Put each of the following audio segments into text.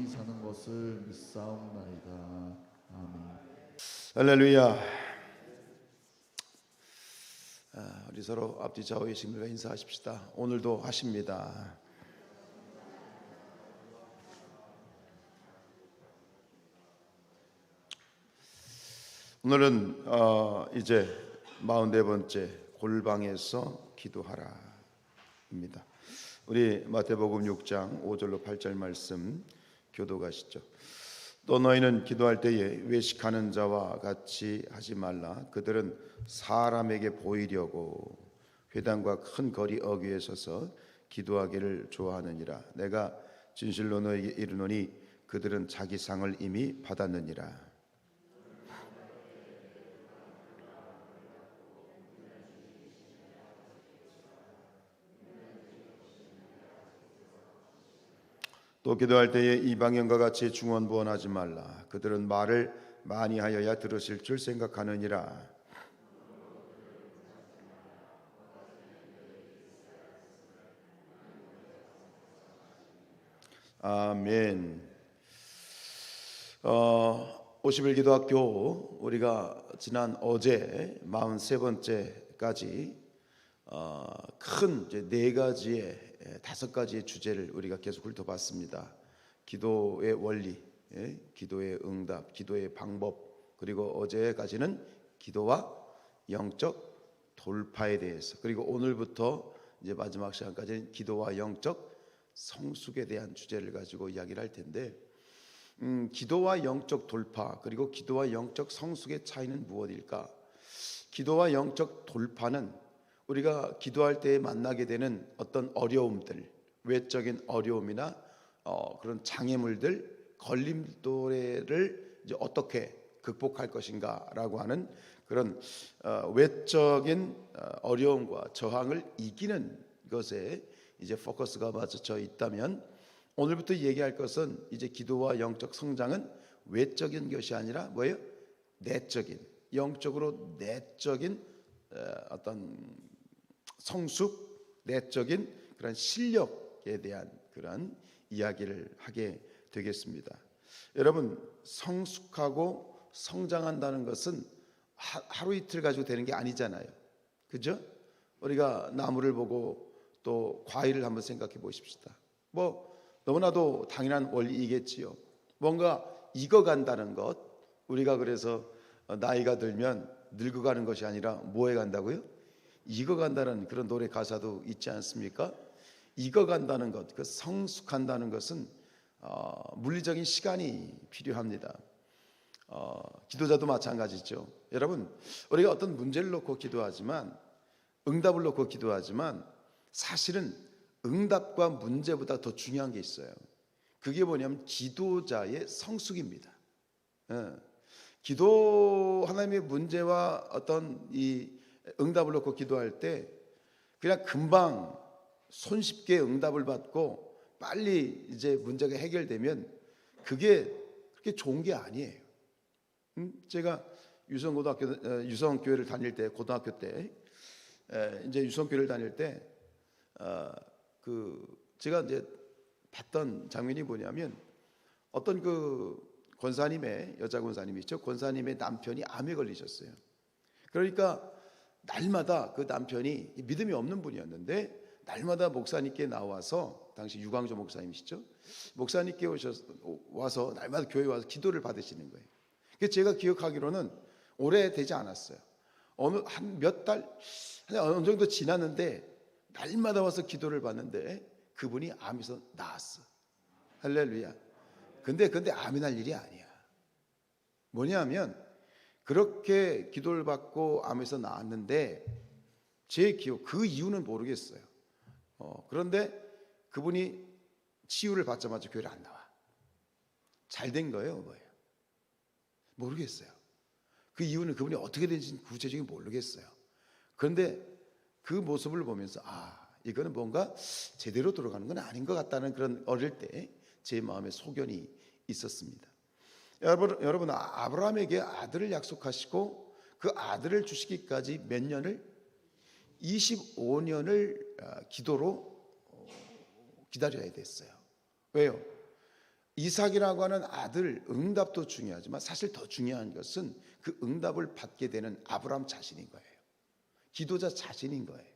영원히 사는 것을 믿사옵나이다. 아멘. 할렐루야. 우리 서로 앞뒤 좌우의 신들과 인사하십시다. 오늘도 하십니다. 오늘은 이제 44번째 골방에서 기도하라입니다. 우리 마태복음 6장 5절로 8절 말씀 교도가시죠. 또 너희는 기도할 때에 외식하는 자와 같이 하지 말라. 그들은 사람에게 보이려고 회당과 큰 거리 어귀에 서서 기도하기를 좋아하느니라. 내가 진실로 너희에게 이르노니 그들은 자기 상을 이미 받았느니라. 또 기도할 때에 이방인과 같이 중언부언하지 말라. 그들은 말을 많이 하여야 들으실 줄 생각하느니라. 아멘. 51기도학교 우리가 지난 어제 43번째까지 큰 이제 4가지의 5가지의 주제를 우리가 계속 훑어봤습니다. 기도의 원리, 기도의 응답, 기도의 방법, 그리고 어제까지는 기도와 영적 돌파에 대해서, 그리고 오늘부터 이제 마지막 시간까지는 기도와 영적 성숙에 대한 주제를 가지고 이야기를 할 텐데, 기도와 영적 돌파 그리고 기도와 영적 성숙의 차이는 무엇일까? 기도와 영적 돌파는 우리가 기도할 때 만나게 되는 어떤 어려움들, 외적인 어려움이나 그런 장애물들, 걸림돌을 이제 어떻게 극복할 것인가라고 하는 그런 외적인 어려움과 저항을 이기는 것에 이제 포커스가 맞춰져 있다면, 오늘부터 얘기할 것은 이제 기도와 영적 성장은 외적인 것이 아니라 뭐예요? 내적인, 영적으로 내적인 어떤 성숙, 내적인 그런 실력에 대한 그런 이야기를 하게 되겠습니다. 여러분, 성숙하고 성장한다는 것은 하루 이틀 가지고 되는 게 아니잖아요. 그죠? 우리가 나무를 보고 또 과일을 한번 생각해 보십시다. 뭐 너무나도 당연한 원리이겠지요. 뭔가 익어간다는 것, 우리가 그래서 나이가 들면 늙어가는 것이 아니라 뭐해 간다고요? 익어간다는 그런 노래 가사도 있지 않습니까? 익어간다는 것, 그 성숙한다는 것은 물리적인 시간이 필요합니다. 기도자도 마찬가지죠. 여러분, 우리가 어떤 문제를 놓고 기도하지만, 응답을 놓고 기도하지만, 사실은 응답과 문제보다 더 중요한 게 있어요. 그게 뭐냐면 기도자의 성숙입니다. 기도, 하나님의 문제와 어떤 이 응답을 놓고 기도할 때 그냥 금방 손쉽게 응답을 받고 빨리 이제 문제가 해결되면 그게 그렇게 좋은 게 아니에요. 제가 유성교회를 다닐 때, 고등학교 때 이제 유성교회를 다닐 때 제가 이제 봤던 장면이 뭐냐면, 어떤 그 권사님의, 여자 권사님이 있죠. 권사님의 남편이 암에 걸리셨어요. 그러니까 날마다 그 남편이 믿음이 없는 분이었는데 날마다 목사님께 나와서, 당시 유광조 목사님이시죠. 목사님께 와서 날마다 교회에 와서 기도를 받으시는 거예요. 그래서 제가 기억하기로는 오래되지 않았어요. 어느 어느 정도 지났는데 날마다 와서 기도를 받는데 그분이 암에서 나았어. 할렐루야. 근데 암이 날 일이 아니야. 뭐냐면 그렇게 기도를 받고 암에서 나았는데, 제 기억, 그 이유는 모르겠어요. 그런데 그분이 치유를 받자마자 교회를 안 나와. 잘 된 거예요, 뭐예요? 모르겠어요. 그 이유는 그분이 어떻게 된지 구체적인 모르겠어요. 그런데 그 모습을 보면서 이거는 뭔가 제대로 돌아가는 건 아닌 것 같다는 그런, 어릴 때 제 마음에 소견이 있었습니다. 여러분, 아브라함에게 아들을 약속하시고 그 아들을 주시기까지 몇 년을? 25년을 기도로 기다려야 됐어요. 왜요? 이삭이라고 하는 아들 응답도 중요하지만 사실 더 중요한 것은 그 응답을 받게 되는 아브라함 자신인 거예요. 기도자 자신인 거예요.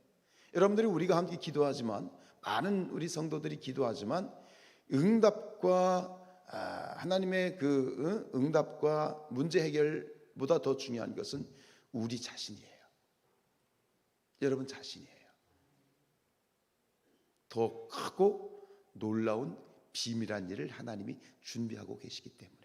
여러분들이 우리가 함께 기도하지만, 많은 우리 성도들이 기도하지만 응답과 하나님의 그 응답과 문제 해결보다 더 중요한 것은 우리 자신이에요. 여러분 자신이에요. 더 크고 놀라운 비밀한 일을 하나님이 준비하고 계시기 때문에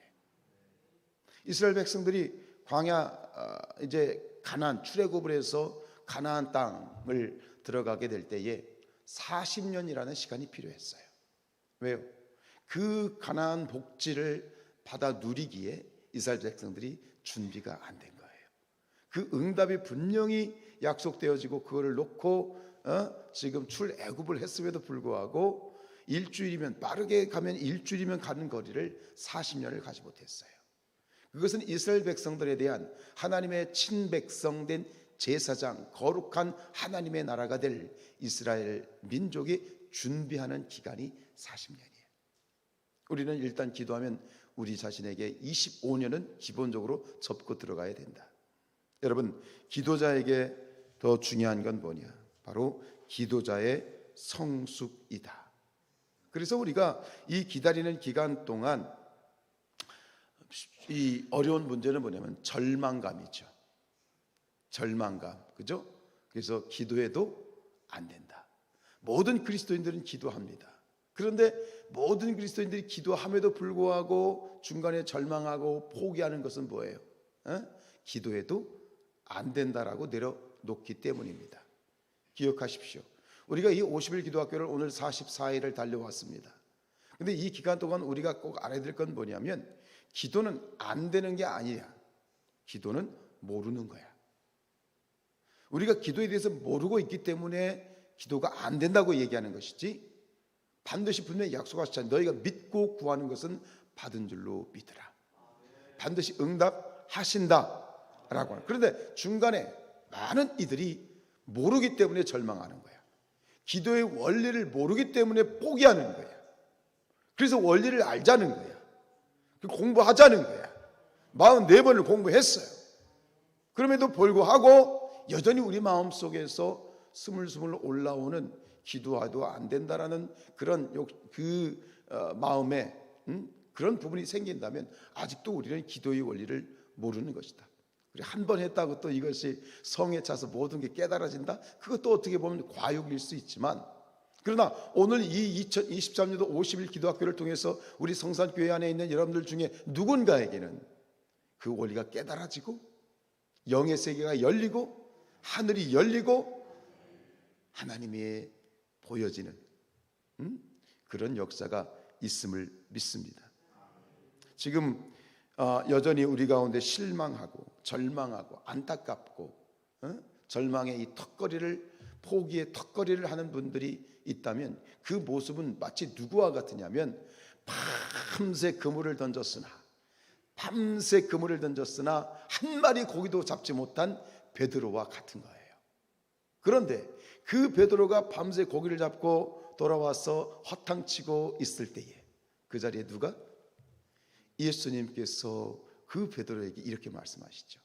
이스라엘 백성들이 광야 이제 가나안 출애굽을 해서 가나안 땅을 들어가게 될 때에 40년이라는 시간이 필요했어요. 왜요? 그 가나안 복지를 받아 누리기에 이스라엘 백성들이 준비가 안 된 거예요. 그 응답이 분명히 약속되어지고 그거를 놓고 지금 출애굽을 했음에도 불구하고 일주일이면, 빠르게 가면 일주일이면 가는 거리를 40년을 가지 못했어요. 그것은 이스라엘 백성들에 대한 하나님의 친백성된 제사장, 거룩한 하나님의 나라가 될 이스라엘 민족이 준비하는 기간이 40년이에요. 우리는 일단 기도하면 우리 자신에게 25년은 기본적으로 접고 들어가야 된다. 여러분, 기도자에게 더 중요한 건 뭐냐? 바로 기도자의 성숙이다. 그래서 우리가 이 기다리는 기간 동안 이 어려운 문제는 뭐냐면 절망감이죠. 절망감, 그죠? 그래서 기도해도 안 된다. 모든 그리스도인들은 기도합니다. 그런데 모든 그리스도인들이 기도함에도 불구하고 중간에 절망하고 포기하는 것은 뭐예요? 기도해도 안 된다라고 내려놓기 때문입니다. 기억하십시오. 우리가 이 50일 기도학교를 오늘 44일을 달려왔습니다. 근데 이 기간 동안 우리가 꼭 알아야 될 건 뭐냐면 기도는 안 되는 게 아니야. 기도는 모르는 거야. 우리가 기도에 대해서 모르고 있기 때문에 기도가 안 된다고 얘기하는 것이지, 반드시 분명히 약속하셨잖아요. 너희가 믿고 구하는 것은 받은 줄로 믿으라. 반드시 응답하신다라고 하는. 그런데 중간에 많은 이들이 모르기 때문에 절망하는 거야. 기도의 원리를 모르기 때문에 포기하는 거야. 그래서 원리를 알자는 거야. 공부하자는 거야. 44번을 공부했어요. 그럼에도 불구하고 여전히 우리 마음속에서 스물스물 올라오는 기도해도 안 된다라는 그런 마음에 그런 부분이 생긴다면 아직도 우리는 기도의 원리를 모르는 것이다. 한 번 했다고 또 이것이 성에 차서 모든 게 깨달아진다? 그것도 어떻게 보면 과욕일 수 있지만, 그러나 오늘 이 2023년도 50일 기도학교를 통해서 우리 성산교회 안에 있는 여러분들 중에 누군가에게는 그 원리가 깨달아지고 영의 세계가 열리고 하늘이 열리고 하나님이 보여지는 그런 역사가 있음을 믿습니다. 지금 여전히 우리 가운데 실망하고 절망하고 안타깝고 절망의 이 턱걸이를, 포기의 턱걸이를 하는 분들이 있다면 그 모습은 마치 누구와 같으냐면 밤새 그물을 던졌으나 한 마리 고기도 잡지 못한 베드로와 같은 거예요. 그런데 그 베드로가 밤새 고기를 잡고 돌아와서 허탕치고 있을 때에 그 자리에 누가? 예수님께서 그 베드로에게 이렇게 말씀하시죠.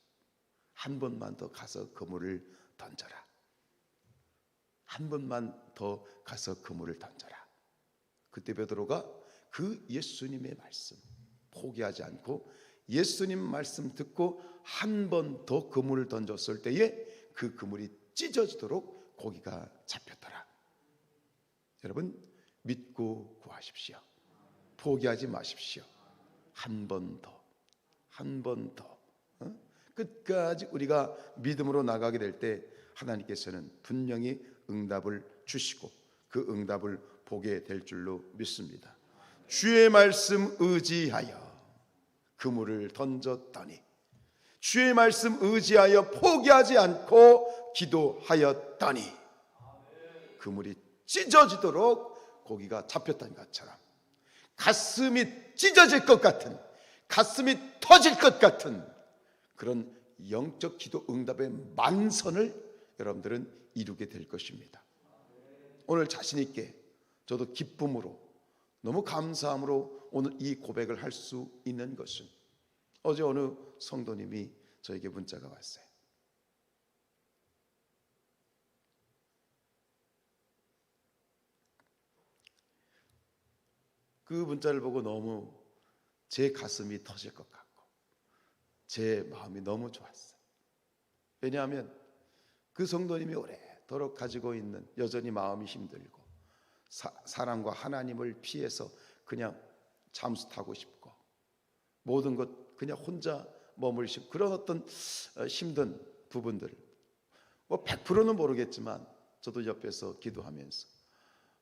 한 번만 더 가서 그물을 던져라. 한 번만 더 가서 그물을 던져라. 그때 베드로가 그 예수님의 말씀 포기하지 않고 예수님 말씀 듣고 한 번 더 그물을 던졌을 때에 그 그물이 찢어지도록 고기가 잡혔더라. 여러분, 믿고 구하십시오. 포기하지 마십시오. 한 번 더, 한 번 더, 끝까지 우리가 믿음으로 나가게 될 때 하나님께서는 분명히 응답을 주시고 그 응답을 보게 될 줄로 믿습니다. 주의 말씀 의지하여 그물을 던졌더니, 주의 말씀 의지하여 포기하지 않고 기도하였더니 그물이 찢어지도록 고기가 잡혔다는 것처럼 가슴이 찢어질 것 같은, 가슴이 터질 것 같은 그런 영적 기도 응답의 만선을 여러분들은 이루게 될 것입니다. 오늘 자신 있게 저도 기쁨으로, 너무 감사함으로 오늘 이 고백을 할 수 있는 것은 어제 어느 성도님이 저에게 문자가 왔어요. 그 문자를 보고 너무 제 가슴이 터질 것 같고 제 마음이 너무 좋았어요. 왜냐하면 그 성도님이 오래도록 가지고 있는 여전히 마음이 힘들고 사랑과 하나님을 피해서 그냥 잠수 타고 싶고 모든 것 그냥 혼자 머물시고 그런 어떤 힘든 부분들, 뭐 100%는 모르겠지만 저도 옆에서 기도하면서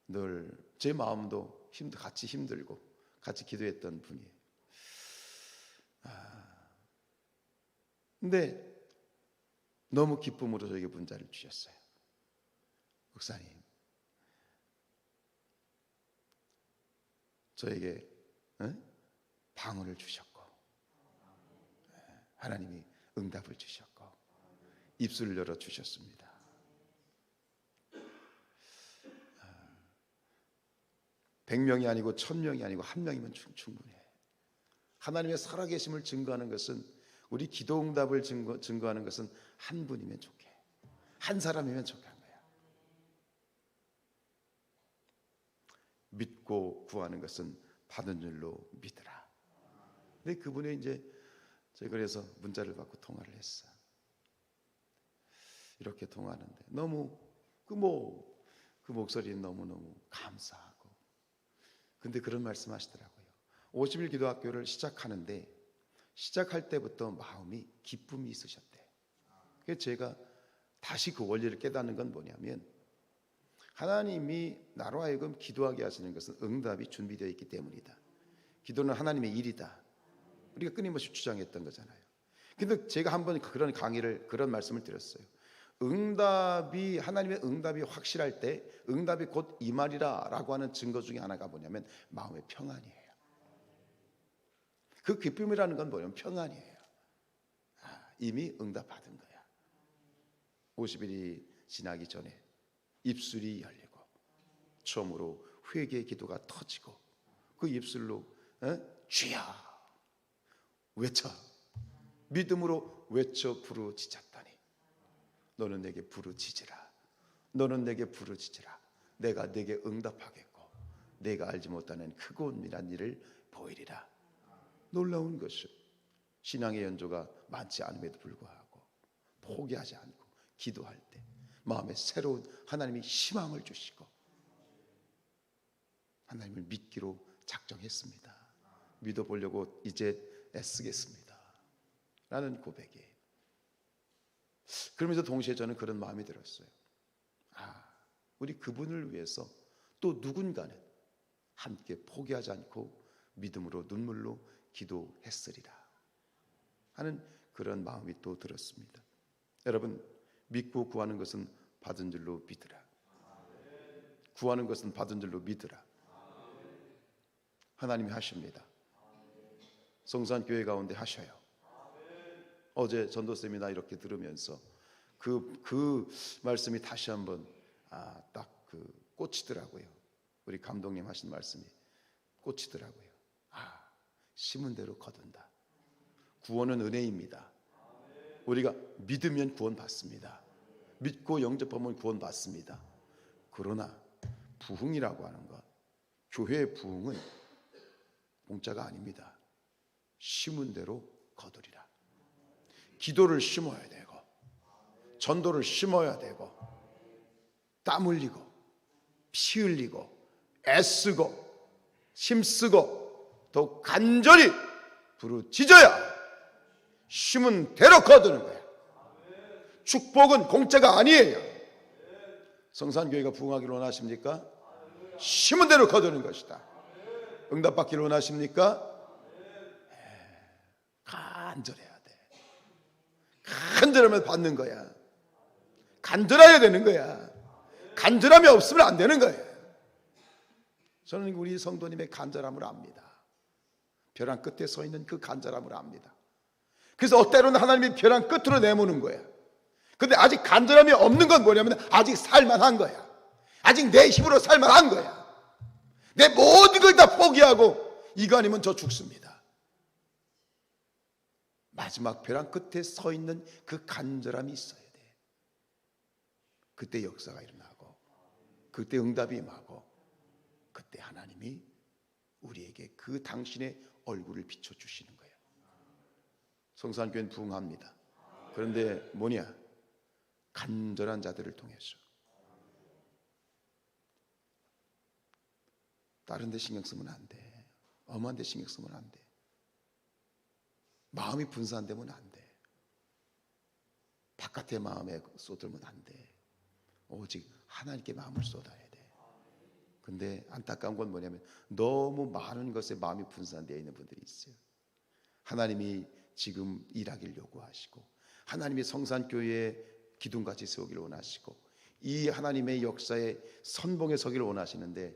늘 제 마음도 같이 힘들고 같이 기도했던 분이에요. 근데 너무 기쁨으로 저에게 문자를 주셨어요. 목사님, 저에게 방언을 주셨고 하나님이 응답을 주셨고 입술을 열어 주셨습니다. 100명이 아니고 1000명이 아니고 1명이면 충분해. 하나님의 살아계심을 증거하는 것은, 우리 기도 응답을 증거하는 것은 한 분이면 좋게, 한 사람이면 족한 거야. 믿고 구하는 것은 받은 줄로 믿으라. 근데 그분이 이제 제가 그래서 문자를 받고 통화를 했어. 이렇게 통화하는데 너무 그 목소리는 너무너무 감사하고, 근데 그런 말씀 하시더라고요. 50일 기도학교를 시작하는데 시작할 때부터 마음이 기쁨이 있으셨대. 그래서 제가 다시 그 원리를 깨닫는 건 뭐냐면, 하나님이 나로 하여금 기도하게 하시는 것은 응답이 준비되어 있기 때문이다. 기도는 하나님의 일이다. 우리가 끊임없이 주장했던 거잖아요. 근데 제가 한번 그런 강의를, 그런 말씀을 드렸어요. 하나님의 응답이 확실할 때 응답이 곧 이 말이라 라고 하는 증거 중에 하나가 뭐냐면 마음의 평안이에요. 그 기쁨이라는 건 뭐냐면 평안이에요. 이미 응답 받은 거야. 50일이 지나기 전에 입술이 열리고 처음으로 회개의 기도가 터지고 그 입술로 주여 외쳐, 믿음으로 외쳐 부르짖었더니 너는 내게 부르짖으라, 너는 내게 부르짖으라, 내가 내게 응답하겠고 내가 알지 못하는 크고 은밀한 일을 보이리라. 놀라운 것은 신앙의 연조가 많지 않음에도 불구하고 포기하지 않고 기도할 때 마음에 새로운 하나님이 희망을 주시고 하나님을 믿기로 작정했습니다. 믿어보려고 이제 애쓰겠습니다 라는 고백이에요. 그러면서 동시에 저는 그런 마음이 들었어요. 우리 그분을 위해서 또 누군가는 함께 포기하지 않고 믿음으로 눈물로 기도했으리라 하는 그런 마음이 또 들었습니다. 여러분, 믿고 구하는 것은 받은 줄로 믿으라. 구하는 것은 받은 줄로 믿으라. 하나님이 하십니다. 성산교회 가운데 하셔요. 어제 전도쌤이나 이렇게 들으면서 그 말씀이 다시 한번 딱 꽂히더라고요. 우리 감독님 하신 말씀이 꽂히더라고요. 심은 대로 거둔다. 구원은 은혜입니다. 우리가 믿으면 구원 받습니다. 믿고 영접하면 구원 받습니다. 그러나 부흥이라고 하는 것, 교회의 부흥은 공짜가 아닙니다. 심은 대로 거두리라. 기도를 심어야 되고 전도를 심어야 되고 땀 흘리고 피 흘리고 애쓰고 힘쓰고 더 간절히 부르짖어야 심은 대로 거두는 거야. 축복은 공짜가 아니에요. 성산교회가 부흥하기를 원하십니까? 심은 대로 거두는 것이다. 응답받기를 원하십니까? 간절해야 돼. 간절하면 받는 거야. 간절해야 되는 거야. 간절함이 없으면 안 되는 거예요. 저는 우리 성도님의 간절함을 압니다. 벼랑 끝에 서 있는 그 간절함을 압니다. 그래서 때로는 하나님이 벼랑 끝으로 내모는 거야. 근데 아직 간절함이 없는 건 뭐냐면 아직 살만한 거야. 아직 내 힘으로 살만한 거야. 내 모든 걸 다 포기하고 이거 아니면 저 죽습니다. 마지막 벼랑 끝에 서 있는 그 간절함이 있어야 돼. 그때 역사가 일어나고, 그때 응답이 임하고, 그때 하나님이 우리에게 그 당신의 얼굴을 비춰주시는 거예요. 성산교회는 부흥합니다. 그런데 뭐냐? 간절한 자들을 통해서. 다른 데 신경 쓰면 안 돼. 엄한 데 신경 쓰면 안 돼. 마음이 분산되면 안 돼. 바깥의 마음에 쏟으면 안 돼. 오직 하나님께 마음을 쏟아야 돼. 근데 안타까운 건 뭐냐면 너무 많은 것에 마음이 분산되어 있는 분들이 있어요. 하나님이 지금 일하기를 요구하시고, 하나님이 성산교회에 기둥같이 세우기를 원하시고, 이 하나님의 역사에 선봉에 서기를 원하시는데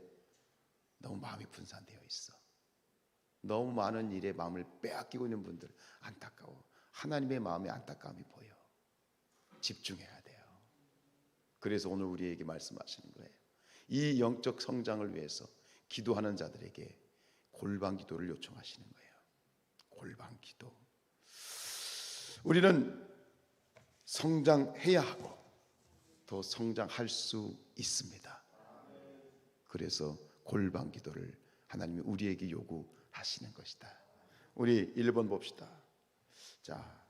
너무 마음이 분산되어 있어. 너무 많은 일에 마음을 빼앗기고 있는 분들, 안타까워. 하나님의 마음에 안타까움이 보여. 집중해야 돼요. 그래서 오늘 우리에게 말씀하시는 거예요. 이 영적 성장을 위해서 기도하는 자들에게 골방 기도를 요청하시는 거예요. 골방 기도. 우리는 성장해야 하고 더 성장할 수 있습니다. 그래서 골방 기도를 하나님이 우리에게 요구하시는 것이다. 우리 1번 봅시다. 자,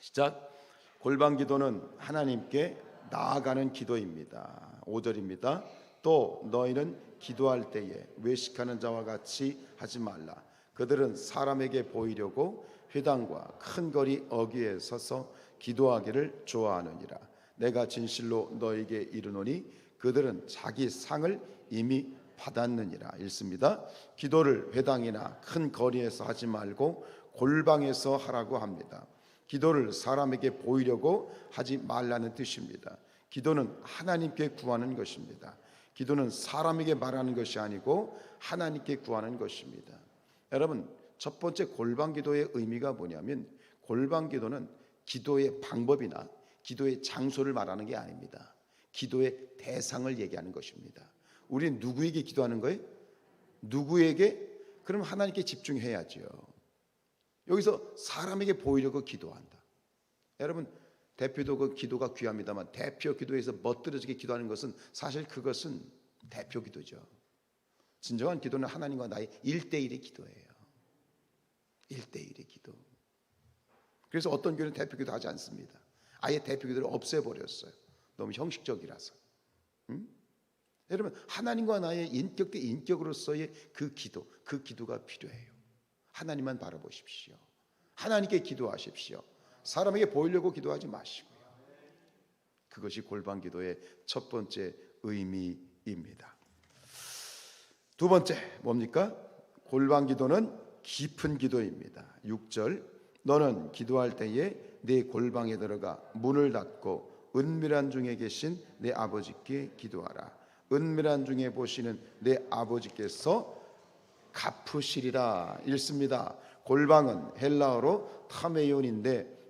시작. 골방 기도는 하나님께 나아가는 기도입니다. 5절입니다. 또 너희는 기도할 때에 외식하는 자와 같이 하지 말라. 그들은 사람에게 보이려고 회당과 큰 거리 어귀에 서서 기도하기를 좋아하느니라. 내가 진실로 너에게 이르노니 그들은 자기 상을 이미 받았느니라. 읽습니다. 기도를 회당이나 큰 거리에서 하지 말고 골방에서 하라고 합니다. 기도를 사람에게 보이려고 하지 말라는 뜻입니다. 기도는 하나님께 구하는 것입니다. 기도는 사람에게 말하는 것이 아니고 하나님께 구하는 것입니다. 여러분, 첫 번째 골방 기도의 의미가 뭐냐면, 골방 기도는 기도의 방법이나 기도의 장소를 말하는 게 아닙니다. 기도의 대상을 얘기하는 것입니다. 우리는 누구에게 기도하는 거예요? 누구에게? 그럼 하나님께 집중해야죠. 여기서 사람에게 보이려고 기도한다. 여러분, 대표도 그 기도가 귀합니다만 대표 기도에서 멋들어지게 기도하는 것은 사실 그것은 대표 기도죠. 진정한 기도는 하나님과 나의 1대1의 기도예요. 1대1의 기도. 그래서 어떤 교회는 대표 기도 하지 않습니다. 아예 대표 기도를 없애버렸어요. 너무 형식적이라서. 여러분, 하나님과 나의 인격 대 인격으로서의 그 기도가 필요해요. 하나님만 바라보십시오. 하나님께 기도하십시오. 사람에게 보이려고 기도하지 마시고요. 그것이 골방 기도의 첫 번째 의미입니다. 두 번째 뭡니까? 골방 기도는 깊은 기도입니다. 6절. 너는 기도할 때에 네 골방에 들어가 문을 닫고 은밀한 중에 계신 내 아버지께 기도하라. 은밀한 중에 보시는 내 아버지께서 갚으시리라. 읽습니다. 골방은 헬라어로 타메이온인데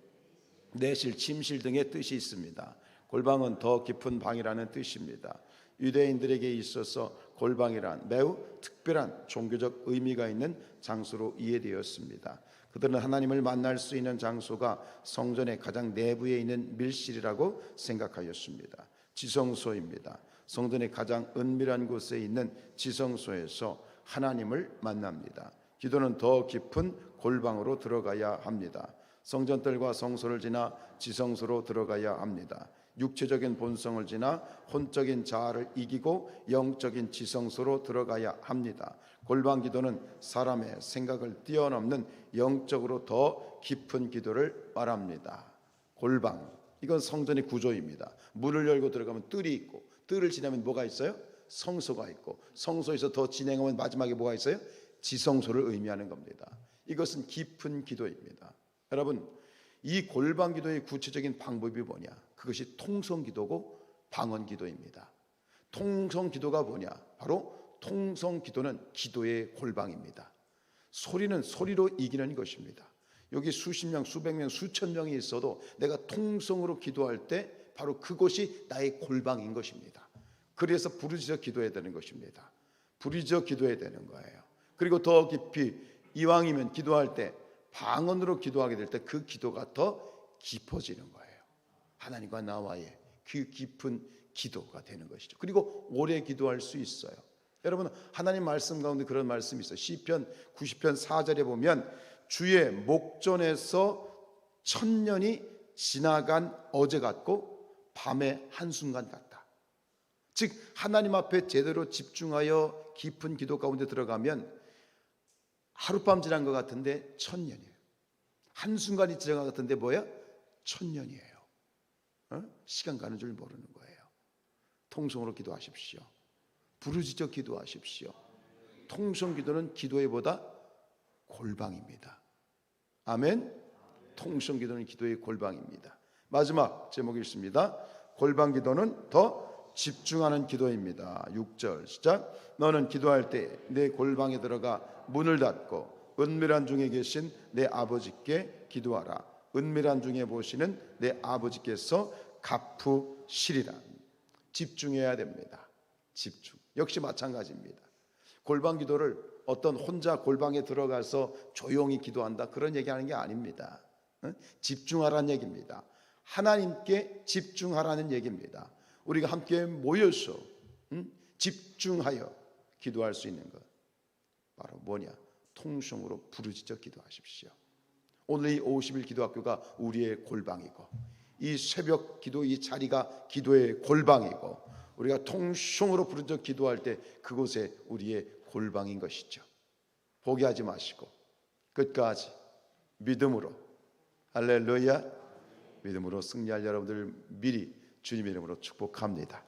내실, 침실 등의 뜻이 있습니다. 골방은 더 깊은 방이라는 뜻입니다. 유대인들에게 있어서 골방이란 매우 특별한 종교적 의미가 있는 장소로 이해되었습니다. 그들은 하나님을 만날 수 있는 장소가 성전의 가장 내부에 있는 밀실이라고 생각하였습니다. 지성소입니다. 성전의 가장 은밀한 곳에 있는 지성소에서 하나님을 만납니다. 기도는 더 깊은 골방으로 들어가야 합니다. 성전들과 성소를 지나 지성소로 들어가야 합니다. 육체적인 본성을 지나 혼적인 자아를 이기고 영적인 지성소로 들어가야 합니다. 골방 기도는 사람의 생각을 뛰어넘는 영적으로 더 깊은 기도를 말합니다. 골방, 이건 성전의 구조입니다. 문을 열고 들어가면 뜰이 있고, 뜰을 지나면 뭐가 있어요? 성소가 있고, 성소에서 더 진행하면 마지막에 뭐가 있어요? 지성소를 의미하는 겁니다. 이것은 깊은 기도입니다. 여러분, 이 골방 기도의 구체적인 방법이 뭐냐? 그것이 통성 기도고 방언 기도입니다. 통성 기도가 뭐냐? 바로 통성 기도는 기도의 골방입니다. 소리는 소리로 이기는 것입니다. 여기 수십 명, 수백 명, 수천 명이 있어도 내가 통성으로 기도할 때 바로 그곳이 나의 골방인 것입니다. 그래서 부르짖어 기도해야 되는 것입니다. 부르짖어 기도해야 되는 거예요. 그리고 더 깊이 이왕이면 기도할 때 방언으로 기도하게 될 때 그 기도가 더 깊어지는 거예요. 하나님과 나와의 그 깊은 기도가 되는 것이죠. 그리고 오래 기도할 수 있어요. 여러분, 하나님 말씀 가운데 그런 말씀이 있어요. 시편 90편 4절에 보면 주의 목전에서 천년이 지나간 어제 같고 밤의 한순간 같다. 즉 하나님 앞에 제대로 집중하여 깊은 기도 가운데 들어가면 하룻밤 지난 것 같은데 천년이에요. 한순간이 지나간 것 같은데 뭐야? 천년이에요. 시간 가는 줄 모르는 거예요. 통성으로 기도하십시오. 부르짖어 기도하십시오. 통성 기도는 기도의 보다 골방입니다. 아멘. 통성 기도는 기도의 골방입니다. 마지막 제목이 있습니다. 골방 기도는 더 집중하는 기도입니다. 6절 시작. 너는 기도할 때 내 골방에 들어가 문을 닫고 은밀한 중에 계신 내 아버지께 기도하라. 은밀한 중에 보시는 내 아버지께서 갚으시리라. 집중해야 됩니다. 집중. 역시 마찬가지입니다. 골방 기도를 어떤 혼자 골방에 들어가서 조용히 기도한다 그런 얘기하는 게 아닙니다. 집중하라는 얘기입니다. 하나님께 집중하라는 얘기입니다. 우리가 함께 모여서 집중하여 기도할 수 있는 것 바로 뭐냐? 통성으로 부르짖어 기도하십시오. 오늘 이 50일 기도학교가 우리의 골방이고 이 새벽 기도 이 자리가 기도의 골방이고 우리가 통성으로 부르짖어 기도할 때 그곳에 우리의 골방인 것이죠. 포기하지 마시고 끝까지 믿음으로 할렐루야 믿음으로 승리할 여러분들 미리 주님의 이름으로 축복합니다.